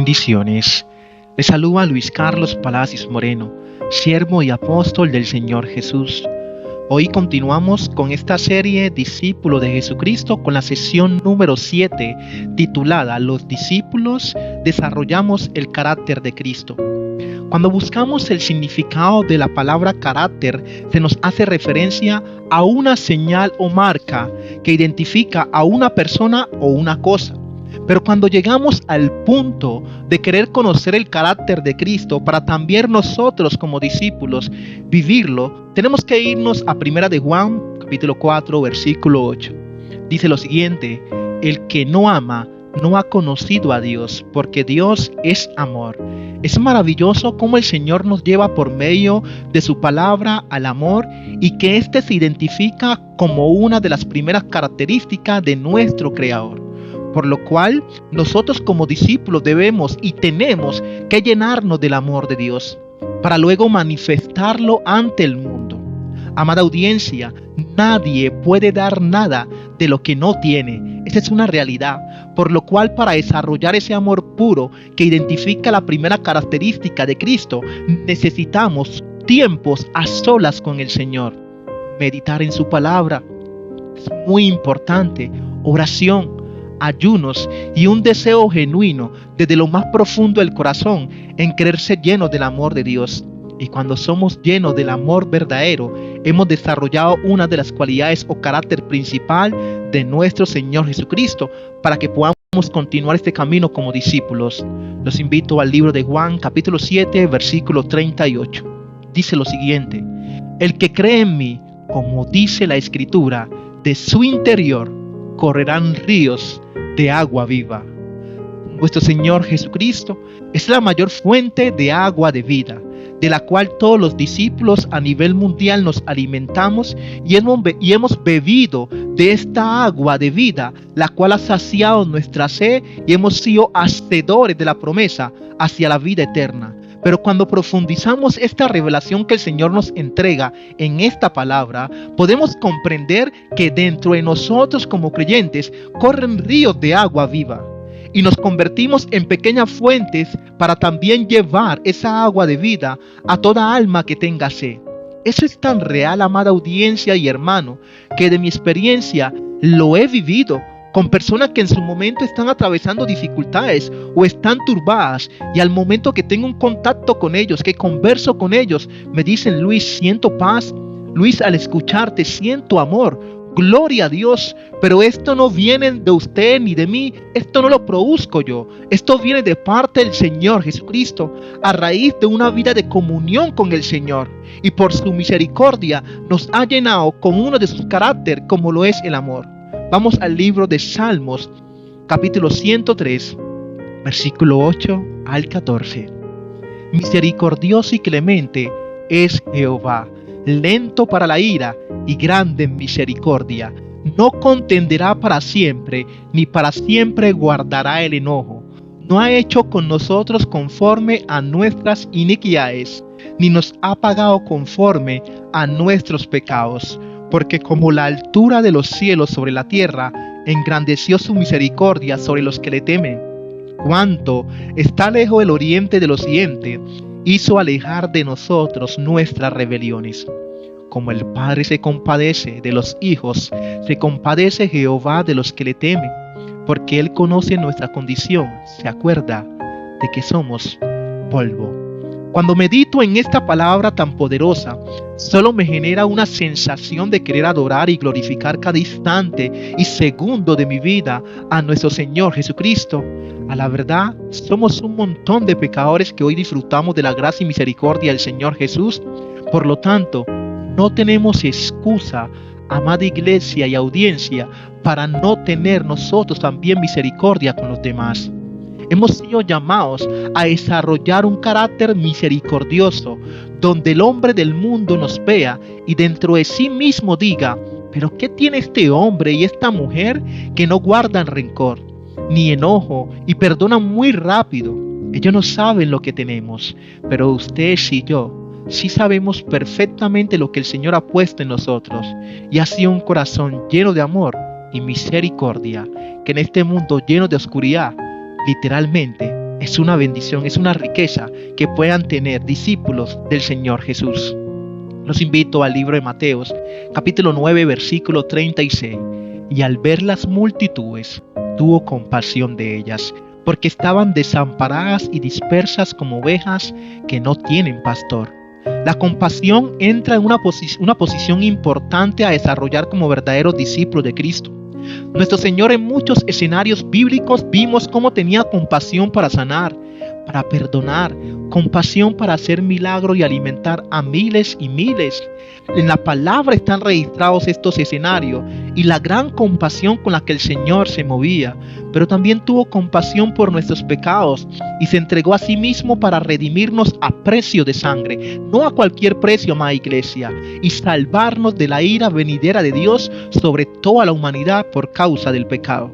Bendiciones. Les saluda Luis Carlos Palacios Moreno, siervo y apóstol del Señor Jesús. Hoy continuamos con esta serie Discípulo de Jesucristo con la sesión número 7, titulada Los discípulos desarrollamos el carácter de Cristo. Cuando buscamos el significado de la palabra carácter, se nos hace referencia a una señal o marca que identifica a una persona o una cosa. Pero cuando llegamos al punto de querer conocer el carácter de Cristo para también nosotros como discípulos vivirlo, tenemos que irnos a 1 de Juan, capítulo 4, versículo 8. Dice lo siguiente: el que no ama no ha conocido a Dios, porque Dios es amor. Es maravilloso cómo el Señor nos lleva por medio de su palabra al amor y que éste se identifica como una de las primeras características de nuestro Creador. Por lo cual, nosotros como discípulos debemos y tenemos que llenarnos del amor de Dios, para luego manifestarlo ante el mundo. Amada audiencia, nadie puede dar nada de lo que no tiene. Esa es una realidad. Por lo cual, para desarrollar ese amor puro que identifica la primera característica de Cristo, necesitamos tiempos a solas con el Señor. Meditar en su palabra es muy importante. Oración, ayunos y un deseo genuino desde lo más profundo del corazón en querer ser llenos del amor de Dios. Y cuando somos llenos del amor verdadero, hemos desarrollado una de las cualidades o carácter principal de nuestro Señor Jesucristo para que podamos continuar este camino como discípulos. Los invito al libro de Juan, capítulo 7, versículo 38. Dice lo siguiente: el que cree en mí, como dice la Escritura, de su interior correrán ríos de agua viva. Nuestro Señor Jesucristo es la mayor fuente de agua de vida, de la cual todos los discípulos a nivel mundial nos alimentamos y hemos bebido de esta agua de vida, la cual ha saciado nuestra sed y hemos sido hacedores de la promesa hacia la vida eterna. Pero cuando profundizamos esta revelación que el Señor nos entrega en esta palabra, podemos comprender que dentro de nosotros como creyentes corren ríos de agua viva y nos convertimos en pequeñas fuentes para también llevar esa agua de vida a toda alma que tenga sed. Eso es tan real, amada audiencia y hermano, que de mi experiencia lo he vivido con personas que en su momento están atravesando dificultades o están turbadas, y al momento que tengo un contacto con ellos, que converso con ellos, me dicen: Luis, siento paz. Luis, al escucharte siento amor. Gloria a Dios, pero esto no viene de usted ni de mí, esto no lo produzco yo, esto viene de parte del Señor Jesucristo, a raíz de una vida de comunión con el Señor, y por su misericordia nos ha llenado con uno de sus caracteres, como lo es el amor. Vamos al libro de Salmos, capítulo 103, versículo 8 al 14. Misericordioso y clemente es Jehová, lento para la ira y grande en misericordia. No contenderá para siempre, ni para siempre guardará el enojo. No ha hecho con nosotros conforme a nuestras iniquidades, ni nos ha pagado conforme a nuestros pecados. Porque como la altura de los cielos sobre la tierra, engrandeció su misericordia sobre los que le temen. Cuanto está lejos el oriente del occidente, hizo alejar de nosotros nuestras rebeliones. Como el Padre se compadece de los hijos, se compadece Jehová de los que le temen, porque Él conoce nuestra condición, se acuerda de que somos polvo. Cuando medito en esta palabra tan poderosa, solo me genera una sensación de querer adorar y glorificar cada instante y segundo de mi vida a nuestro Señor Jesucristo. A la verdad, somos un montón de pecadores que hoy disfrutamos de la gracia y misericordia del Señor Jesús. Por lo tanto, no tenemos excusa, amada iglesia y audiencia, para no tener nosotros también misericordia con los demás. Hemos sido llamados a desarrollar un carácter misericordioso, donde el hombre del mundo nos vea y dentro de sí mismo diga: ¿pero qué tiene este hombre y esta mujer que no guardan rencor ni enojo y perdonan muy rápido? Ellos no saben lo que tenemos, pero ustedes y yo sí sabemos perfectamente lo que el Señor ha puesto en nosotros, y ha sido un corazón lleno de amor y misericordia, que en este mundo lleno de oscuridad, literalmente Es una bendición, es una riqueza que puedan tener discípulos del Señor Jesús. Los invito al libro de Mateos, capítulo 9, versículo 36. Y al ver las multitudes, tuvo compasión de ellas, porque estaban desamparadas y dispersas como ovejas que no tienen pastor. La compasión entra en una posición importante a desarrollar como verdaderos discípulos de Cristo. Nuestro Señor en muchos escenarios bíblicos vimos cómo tenía compasión para sanar, para perdonar, compasión para hacer milagros y alimentar a miles y miles. En la palabra están registrados estos escenarios y la gran compasión con la que el Señor se movía, pero también tuvo compasión por nuestros pecados y se entregó a sí mismo para redimirnos a precio de sangre, no a cualquier precio, amada iglesia, y salvarnos de la ira venidera de Dios sobre toda la humanidad por causa del pecado.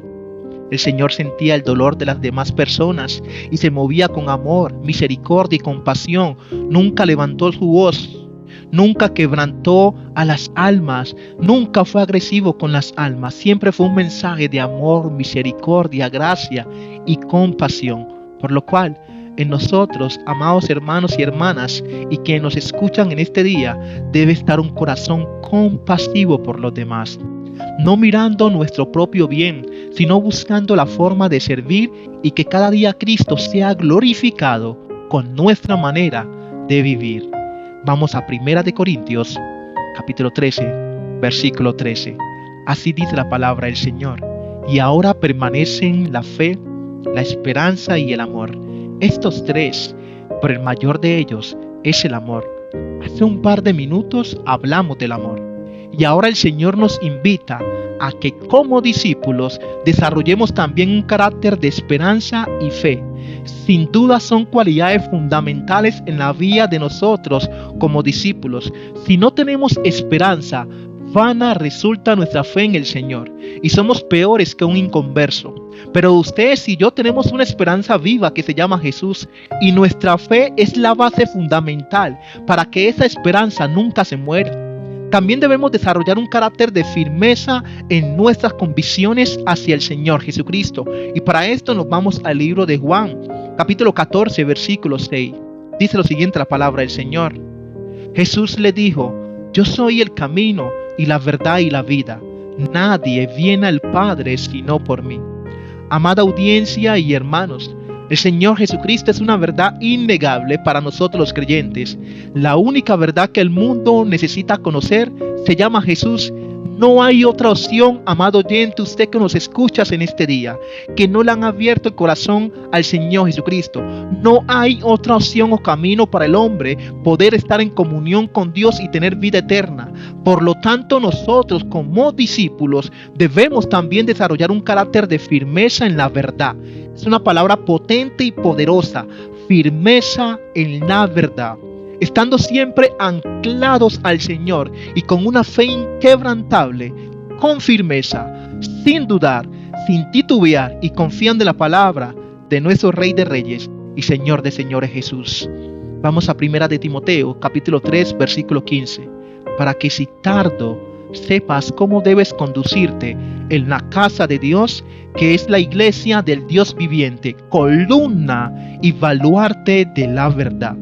El Señor sentía el dolor de las demás personas y se movía con amor, misericordia y compasión. Nunca levantó su voz, nunca quebrantó a las almas, nunca fue agresivo con las almas. Siempre fue un mensaje de amor, misericordia, gracia y compasión. Por lo cual, en nosotros, amados hermanos y hermanas, y que nos escuchan en este día, debe estar un corazón compasivo por los demás. No mirando nuestro propio bien, sino buscando la forma de servir y que cada día Cristo sea glorificado con nuestra manera de vivir. Vamos a 1 de Corintios, capítulo 13, versículo 13. Así dice la palabra del Señor. Y ahora permanecen la fe, la esperanza y el amor. Estos tres, pero el mayor de ellos es el amor. Hace un par de minutos hablamos del amor. Y ahora el Señor nos invita a que como discípulos desarrollemos también un carácter de esperanza y fe. Sin duda son cualidades fundamentales en la vida de nosotros como discípulos. Si no tenemos esperanza, vana resulta nuestra fe en el Señor y somos peores que un inconverso. Pero ustedes y yo tenemos una esperanza viva que se llama Jesús y nuestra fe es la base fundamental para que esa esperanza nunca se muera. También debemos desarrollar un carácter de firmeza en nuestras convicciones hacia el Señor Jesucristo. Y para esto nos vamos al libro de Juan, capítulo 14, versículo 6. Dice lo siguiente la palabra del Señor. Jesús le dijo: yo soy el camino y la verdad y la vida. Nadie viene al Padre sino por mí. Amada audiencia y hermanos, el Señor Jesucristo es una verdad innegable para nosotros los creyentes. La única verdad que el mundo necesita conocer se llama Jesús. No hay otra opción, amado oyente, usted que nos escuchas en este día, que no le han abierto el corazón al Señor Jesucristo. No hay otra opción o camino para el hombre poder estar en comunión con Dios y tener vida eterna. Por lo tanto, nosotros como discípulos debemos también desarrollar un carácter de firmeza en la verdad. Es una palabra potente y poderosa, firmeza en la verdad. Estando siempre anclados al Señor y con una fe inquebrantable, con firmeza, sin dudar, sin titubear y confiando en la palabra de nuestro Rey de Reyes y Señor de Señores Jesús. Vamos a 1 de Timoteo, capítulo 3, versículo 15. Para que si tardo sepas cómo debes conducirte en la casa de Dios, que es la iglesia del Dios viviente, columna y baluarte de la verdad.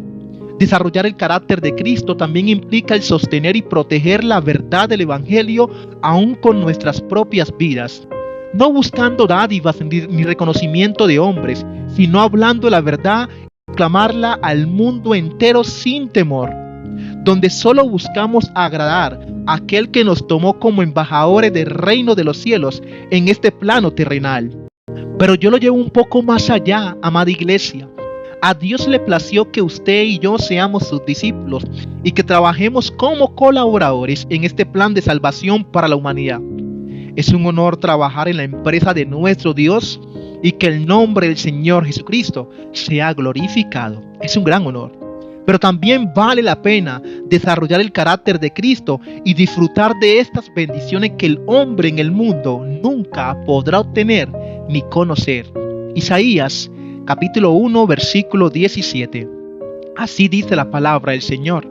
Desarrollar el carácter de Cristo también implica el sostener y proteger la verdad del Evangelio aún con nuestras propias vidas, no buscando dádivas ni reconocimiento de hombres, sino hablando la verdad y proclamarla al mundo entero sin temor, donde solo buscamos agradar a aquel que nos tomó como embajadores del reino de los cielos en este plano terrenal. Pero yo lo llevo un poco más allá, amada iglesia. A Dios le plació que usted y yo seamos sus discípulos y que trabajemos como colaboradores en este plan de salvación para la humanidad. Es un honor trabajar en la empresa de nuestro Dios y que el nombre del Señor Jesucristo sea glorificado. Es un gran honor. Pero también vale la pena desarrollar el carácter de Cristo y disfrutar de estas bendiciones que el hombre en el mundo nunca podrá obtener ni conocer. Isaías capítulo 1, versículo 17. Así dice la palabra del Señor: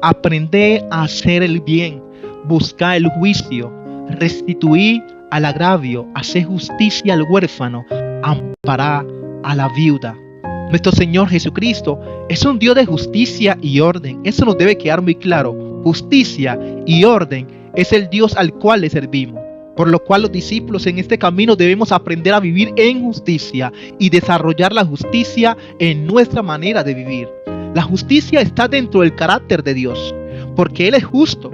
aprended a hacer el bien, buscad el juicio, restituid al agravio, haced justicia al huérfano, amparad a la viuda. Nuestro Señor Jesucristo es un Dios de justicia y orden. Eso nos debe quedar muy claro. Justicia y orden es el Dios al cual le servimos. Por lo cual los discípulos en este camino debemos aprender a vivir en justicia y desarrollar la justicia en nuestra manera de vivir. La justicia está dentro del carácter de Dios, porque Él es justo.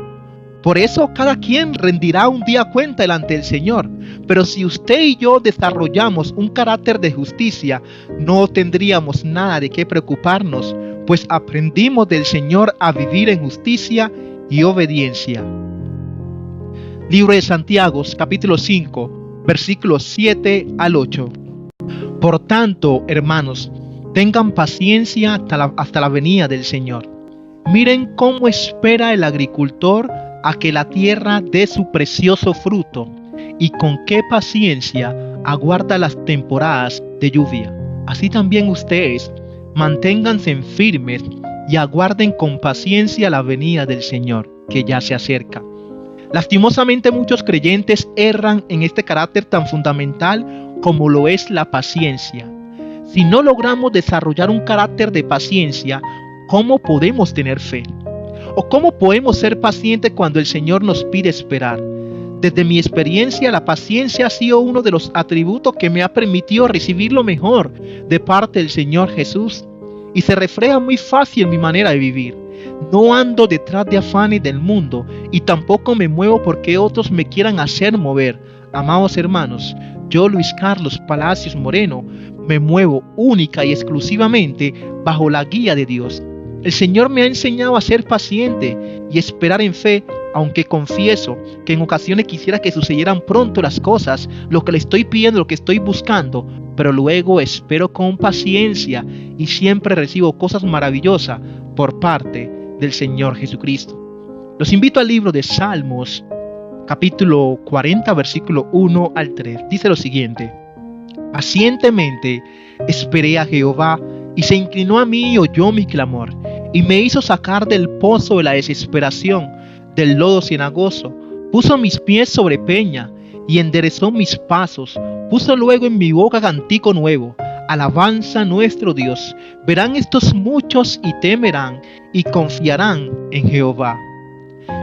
Por eso cada quien rendirá un día cuenta delante del Señor. Pero si usted y yo desarrollamos un carácter de justicia, no tendríamos nada de qué preocuparnos, pues aprendimos del Señor a vivir en justicia y obediencia. Libro de Santiago, capítulo 5, versículos 7 al 8. Por tanto, hermanos, tengan paciencia hasta la venida del Señor. Miren cómo espera el agricultor a que la tierra dé su precioso fruto, y con qué paciencia aguarda las temporadas de lluvia. Así también ustedes manténganse firmes y aguarden con paciencia la venida del Señor, que ya se acerca. Lastimosamente muchos creyentes erran en este carácter tan fundamental como lo es la paciencia. Si no logramos desarrollar un carácter de paciencia, ¿cómo podemos tener fe? ¿O cómo podemos ser pacientes cuando el Señor nos pide esperar? Desde mi experiencia, la paciencia ha sido uno de los atributos que me ha permitido recibir lo mejor de parte del Señor Jesús, y se refleja muy fácil en mi manera de vivir. No ando detrás de afanes del mundo y tampoco me muevo porque otros me quieran hacer mover. Amados hermanos, yo, Luis Carlos Palacios Moreno, me muevo única y exclusivamente bajo la guía de Dios. El Señor me ha enseñado a ser paciente y esperar en fe, aunque confieso que en ocasiones quisiera que sucedieran pronto las cosas, lo que le estoy pidiendo, lo que estoy buscando, pero luego espero con paciencia y siempre recibo cosas maravillosas por parte del Señor Jesucristo. Los invito al libro de Salmos, capítulo 40, versículo 1 al 3. Dice lo siguiente: pacientemente esperé a Jehová, y se inclinó a mí y oyó mi clamor, y me hizo sacar del pozo de la desesperación, del lodo cenagoso. Puso mis pies sobre peña, y enderezó mis pasos. Puso luego en mi boca cántico nuevo, alabanza a nuestro Dios. Verán estos muchos y temerán, y confiarán en Jehová.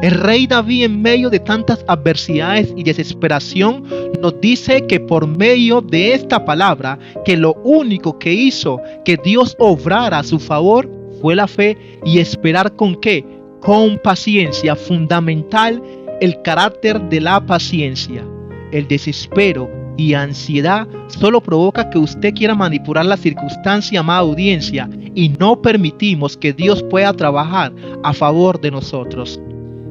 El rey David, en medio de tantas adversidades y desesperación, nos dice que por medio de esta palabra, que lo único que hizo que Dios obrara a su favor fue la fe y esperar. ¿Con qué? Con paciencia. Fundamental el carácter de la paciencia. El desespero y ansiedad solo provoca que usted quiera manipular la circunstancia, amada audiencia, y no permitimos que Dios pueda trabajar a favor de nosotros.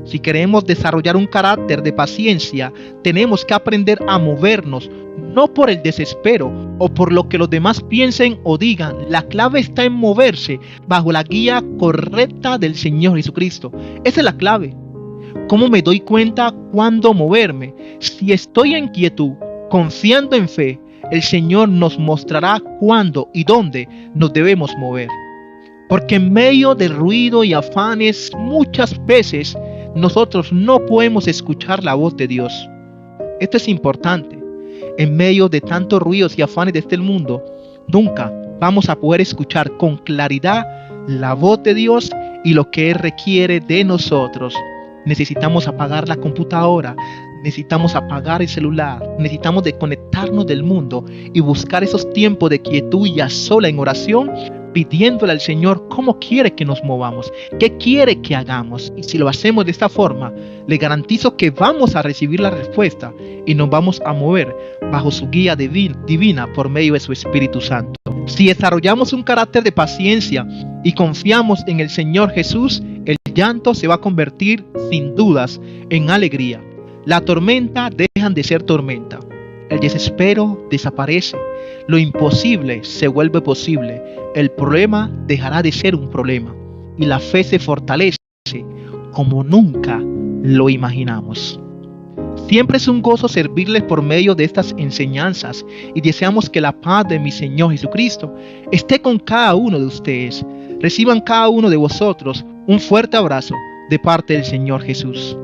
Si queremos desarrollar un carácter de paciencia, tenemos que aprender a movernos, no por el desespero o por lo que los demás piensen o digan. La clave está en moverse bajo la guía correcta del Señor Jesucristo. Esa es la clave. ¿Cómo me doy cuenta cuándo moverme? Si estoy en quietud, confiando en fe, el Señor nos mostrará cuándo y dónde nos debemos mover. Porque en medio del ruido y afanes, muchas veces nosotros no podemos escuchar la voz de Dios. Esto es importante. En medio de tantos ruidos y afanes de este mundo, nunca vamos a poder escuchar con claridad la voz de Dios y lo que Él requiere de nosotros. Necesitamos apagar la computadora, necesitamos apagar el celular, necesitamos desconectarnos del mundo y buscar esos tiempos de quietud y a sola en oración, pidiéndole al Señor cómo quiere que nos movamos, qué quiere que hagamos. Y si lo hacemos de esta forma, le garantizo que vamos a recibir la respuesta y nos vamos a mover bajo su guía divina por medio de su Espíritu Santo. Si desarrollamos un carácter de paciencia y confiamos en el Señor Jesús, el llanto se va a convertir sin dudas en alegría. La tormenta dejan de ser tormenta. El desespero desaparece. Lo imposible se vuelve posible. El problema dejará de ser un problema. Y la fe se fortalece como nunca lo imaginamos. Siempre es un gozo servirles por medio de estas enseñanzas y deseamos que la paz de mi Señor Jesucristo esté con cada uno de ustedes. Reciban cada uno de vosotros un fuerte abrazo de parte del Señor Jesús.